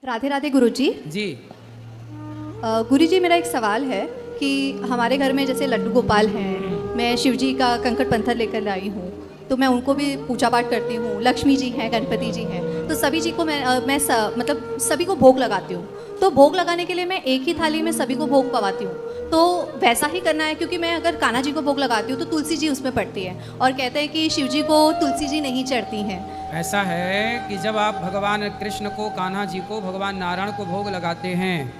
राधे राधे गुरुजी। जी। गुरुजी मेरा एक सवाल है कि हमारे घर में जैसे लड्डू गोपाल हैं, मैं शिवजी का कंकड़ पत्थर लेकर आई हूँ, तो मैं उनको भी पूजा पाठ करती हूँ। लक्ष्मी जी हैं, गणपति जी हैं, तो सभी जी को मतलब सभी को भोग लगाती हूँ। तो भोग लगाने के लिए मैं एक ही थाली में सभी को भोग पवाती हूँ। तो वैसा ही करना है, क्योंकि मैं अगर कान्हा जी को भोग लगाती हूँ तो तुलसी जी उसमें पड़ती है, और कहते हैं कि शिव जी को तुलसी जी नहीं चढ़ती हैं। ऐसा है कि जब आप भगवान कृष्ण को, कान्हा जी को, भगवान नारायण को भोग लगाते हैं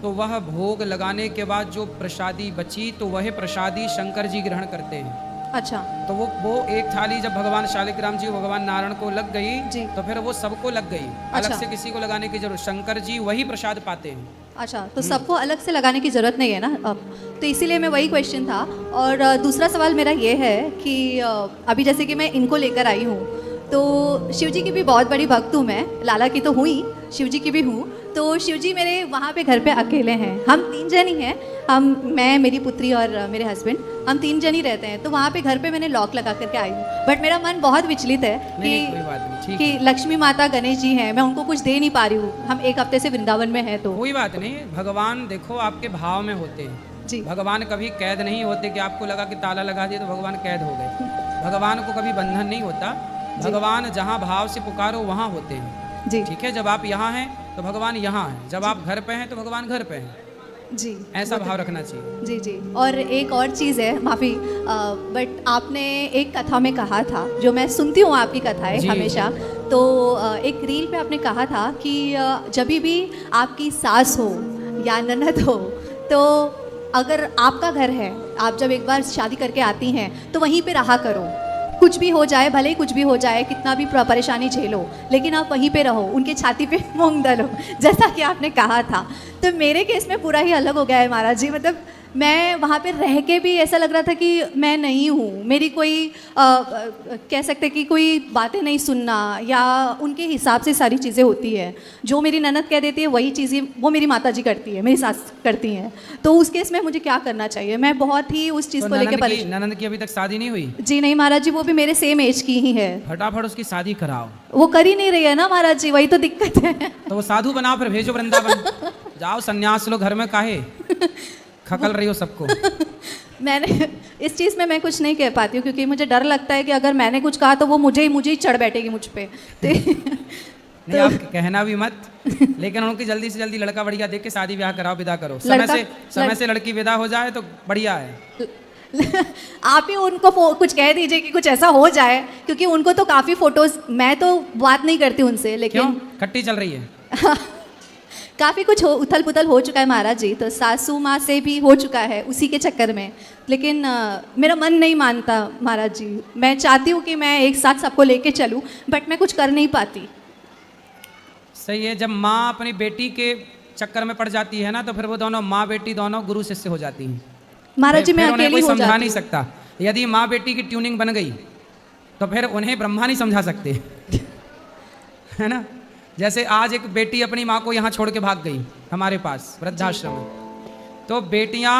तो वह भोग लगाने के बाद जो प्रसादी बची तो वह प्रसादी शंकर जी ग्रहण करते हैं। अच्छा। तो वो एक थाली जब भगवान शालिग्राम जी, भगवान नारायण को लग गई जी। तो फिर वो सबको लग गई। अच्छा। अलग से किसी को लगाने की जरूरत, शंकर जी वही प्रसाद पाते हैं। अच्छा, तो सबको अलग से लगाने की ज़रूरत नहीं है ना अब, तो इसीलिए मैं वही क्वेश्चन था। और दूसरा सवाल मेरा ये है कि अभी जैसे कि मैं इनको लेकर आई हूँ, तो शिव जी की भी बहुत बड़ी भक्त हूँ मैं, लाला की तो हुई, शिव जी की भी हूँ। तो शिव जी मेरे वहाँ पे घर पे अकेले हैं, हम 3 जन ही हैं, मैं, मेरी पुत्री और मेरे हस्बैंड, हम 3 जन ही रहते हैं। तो वहाँ पे घर पे मैंने लॉक लगा करके आई हूँ, बट मेरा मन बहुत विचलित है कि लक्ष्मी माता, गणेश जी हैं, मैं उनको कुछ दे नहीं पा रही हूँ। हम 1 हफ्ते से वृंदावन में हैं। तो कोई बात नहीं, भगवान देखो आपके भाव में होते हैं जी। भगवान कभी कैद नहीं होते कि आपको लगा कि ताला लगा दिया तो भगवान कैद हो गए। भगवान को कभी बंधन नहीं होता। भगवान जहाँ भाव से पुकारो वहाँ होते हैं जी। ठीक है, जब आप यहाँ हैं तो भगवान यहाँ हैं, जब आप घर पे हैं तो भगवान घर पे हैं। जी, ऐसा भाव रखना चाहिए। जी जी। और एक और चीज़ है, माफ़ी, बट आपने एक कथा में कहा था, जो मैं सुनती हूँ आपकी कथाएं हमेशा, तो एक रील पे आपने कहा था कि जब भी आपकी सास हो या ननद हो, तो अगर आपका घर है, आप जब एक बार शादी करके आती हैं तो वहीं पे रहा करो, कुछ भी हो जाए, भले ही कुछ भी हो जाए, कितना भी परेशानी झेलो, लेकिन आप वहीं पे रहो, उनके छाती पे मूंग डालो, जैसा कि आपने कहा था। तो मेरे केस में पूरा ही अलग हो गया है महाराज जी। मतलब मैं वहाँ पे रह के भी ऐसा लग रहा था कि मैं नहीं हूँ, मेरी कोई कह सकते कि कोई बातें नहीं सुनना, या उनके हिसाब से सारी चीज़ें होती है। जो मेरी ननद कह देती है वही चीज़ें वो मेरी माता जी करती है, मेरी सास करती हैं। तो उस केस में मुझे क्या करना चाहिए? मैं बहुत ही उस चीज़ को लेकर परेशान। ननद की अभी तक शादी नहीं हुई? जी नहीं महाराज जी, वो भी मेरे सेम एज की ही है। फटाफट उसकी शादी कराओ। वो कर ही नहीं रही है ना महाराज जी, वही तो दिक्कत है। तो वो साधु बनाओ, फिर भेजो वृंदावन। जाओ सन्यास लो, घर में काहे खकल रही हो सबको। मैंने इस चीज़ में मैं कुछ नहीं कह पाती हूँ, क्योंकि मुझे डर लगता है कि अगर मैंने कुछ कहा तो वो मुझे ही चढ़ बैठेगी मुझ पे। नहीं, आप कहना भी मत, लेकिन उनकी जल्दी से जल्दी लड़का बढ़िया देख के शादी ब्याह कराओ, विदा करो। समय से लड़की विदा हो जाए तो बढ़िया है। आप ही उनको कुछ कह दीजिए कि कुछ ऐसा हो जाए, क्योंकि उनको तो काफ़ी फोटोज, मैं तो बात नहीं करती उनसे, लेकिन खट्टी चल रही है। काफ़ी कुछ उथल पुथल हो चुका है महाराज जी, तो सासू माँ से भी हो चुका है उसी के चक्कर में। लेकिन मेरा मन नहीं मानता महाराज जी, मैं चाहती हूँ कि मैं एक साथ सबको लेके चलूँ, बट मैं कुछ कर नहीं पाती। सही है, जब माँ अपनी बेटी के चक्कर में पड़ जाती है ना, तो फिर वो दोनों माँ बेटी दोनों गुरु शिष्य हो जाती हैं महाराज जी। मैं अकेली कोई हो समझा जाती नहीं सकता। यदि माँ बेटी की ट्यूनिंग बन गई तो फिर उन्हें ब्रह्मा नहीं समझा सकते। है ना? जैसे आज एक बेटी अपनी माँ को यहाँ छोड़ के भाग गई हमारे पास वृद्धाश्रम में, तो बेटियाँ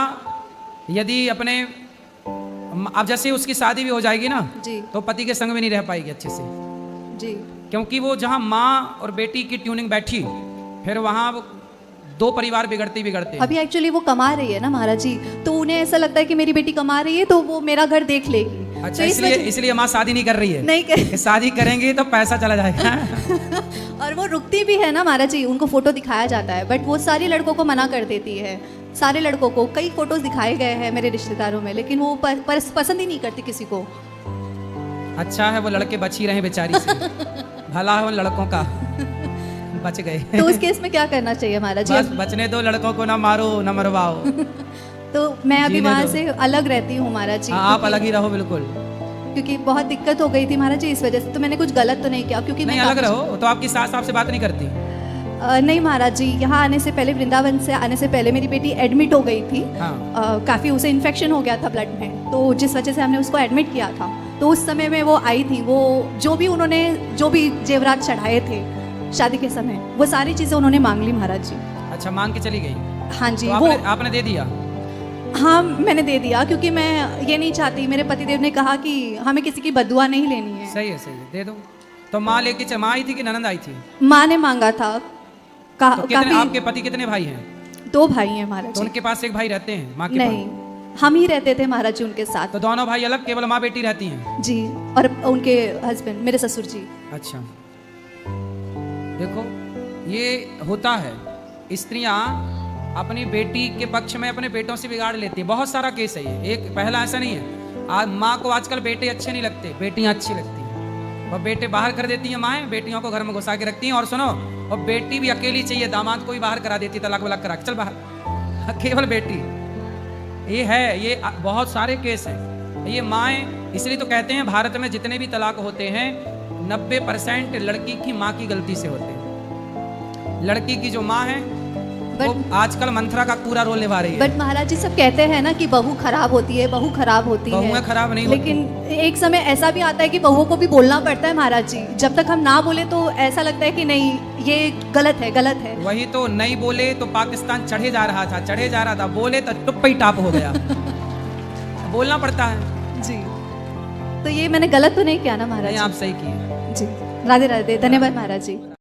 यदि अपने, अब जैसे उसकी शादी भी हो जाएगी ना जी, तो पति के संग में नहीं रह पाएगी अच्छे से जी, क्योंकि वो जहाँ माँ और बेटी की ट्यूनिंग बैठी, फिर वहाँ वो 2 परिवार बिगड़ते बिगड़ते। अभी एक्चुअली वो कमा रही है ना महाराज जी, तो उन्हें ऐसा लगता है कि मेरी बेटी कमा रही है तो वो मेरा घर देख लेगी। अच्छा, तो इसलिए माँ शादी नहीं कर रही है? नहीं कर... शादी करेंगे तो पैसा चला जाएगा। और वो रुकती भी है ना महाराज जी, उनको फोटो दिखाया जाता है, बट वो सारे लड़कों को मना कर देती है। सारे लड़कों को कई फोटोज दिखाए गए हैं मेरे रिश्तेदारों में, लेकिन वो पसंद ही नहीं करती किसी को। अच्छा है वो लड़के बच ही रहे बेचारी से। भला है उन लड़कों का, बच गए। तो उस केस में क्या करना चाहिए महाराज जी? बस बचने दो, लड़कों को ना मारो ना मरवाओ। तो मैं अभी वहाँ से अलग रहती हूँ महाराज जी। आप अलग ही रहो बिल्कुल, क्योंकि बहुत दिक्कत हो गई थी महाराज जी इस वजह से। तो मैंने कुछ गलत तो नहीं किया? क्योंकि नहीं, अलग रहो। तो आपकी सास आपसे बात नहीं करती? नहीं महाराज जी, यहाँ आने से पहले, वृंदावन से आने से पहले मेरी बेटी एडमिट हो गई थी। हाँ। काफ़ी उसे इन्फेक्शन हो गया था ब्लड में, तो जिस वजह से हमने उसको एडमिट किया था। तो उस समय में वो आई थी, वो जो भी जेवरात चढ़ाए थे शादी के समय, वो सारी चीज़ें उन्होंने मांग ली महाराज जी। अच्छा, मांग के चली गई? हाँ जी। तो आपने दे दिया? हाँ, मैंने दे दिया, क्योंकि मैं ये नहीं चाहती, मेरे पतिदेव ने कहा कि हमें किसी की बददुआ नहीं लेनी है। सही है, दे दो। तो माँ लेके माँ आई थी कि ननद आई थी? माँ ने मांगा था। तो कितने काफी आपके पति कितने भाई हैं? 2 भाई हैं महाराज तो जी। उनके पास एक भाई रहते हैं माँ के नहीं, पास? हम ही रहते थे महाराज जी उनके साथ। तो दोनों भाई अलग, केवल माँ बेटी रहती हैं? जी, और उनके हस्बैंड मेरे ससुर जी। अच्छा, देखो ये होता है, स्त्रियां अपनी बेटी के पक्ष में अपने बेटों से बिगाड़ लेती है। बहुत सारा केस है ये, एक पहला ऐसा नहीं है। माँ को आजकल बेटे अच्छे नहीं लगते, बेटियां अच्छी लगती हैं, और बेटे बाहर कर देती हैं माएँ, बेटियों को घर में घुसा के रखती हैं। और सुनो, और बेटी भी अकेली चाहिए, दामाद को भी बाहर करा देती, तलाक वलाक करा के चल बाहर, केवल बेटी। ये है, ये बहुत सारे केस हैं। ये माएँ, इसलिए तो कहते हैं भारत में जितने भी तलाक होते हैं 90% लड़की की माँ की गलती से होते हैं। लड़की की जो माँ है वो आजकल मंथरा का पूरा रोल निभा रही है। बट महाराज जी सब कहते हैं ना कि बहू खराब होती है, बहू खराब होती है। बहुएं खराब नहीं होती। लेकिन एक समय ऐसा भी आता है कि बहुओं को भी बोलना पड़ता है महाराज जी। जब तक हम ना बोले तो ऐसा लगता है कि नहीं ये गलत है, गलत है। वही तो, नहीं बोले तो पाकिस्तान चढ़े जा रहा था, चढ़े जा रहा था, बोले तो टुप्पा ही टाप हो गया। बोलना पड़ता है जी, तो ये मैंने गलत तो नहीं किया ना महाराज नहीं, जी? आप सही किए। जी, राधे राधे, धन्यवाद महाराज जी।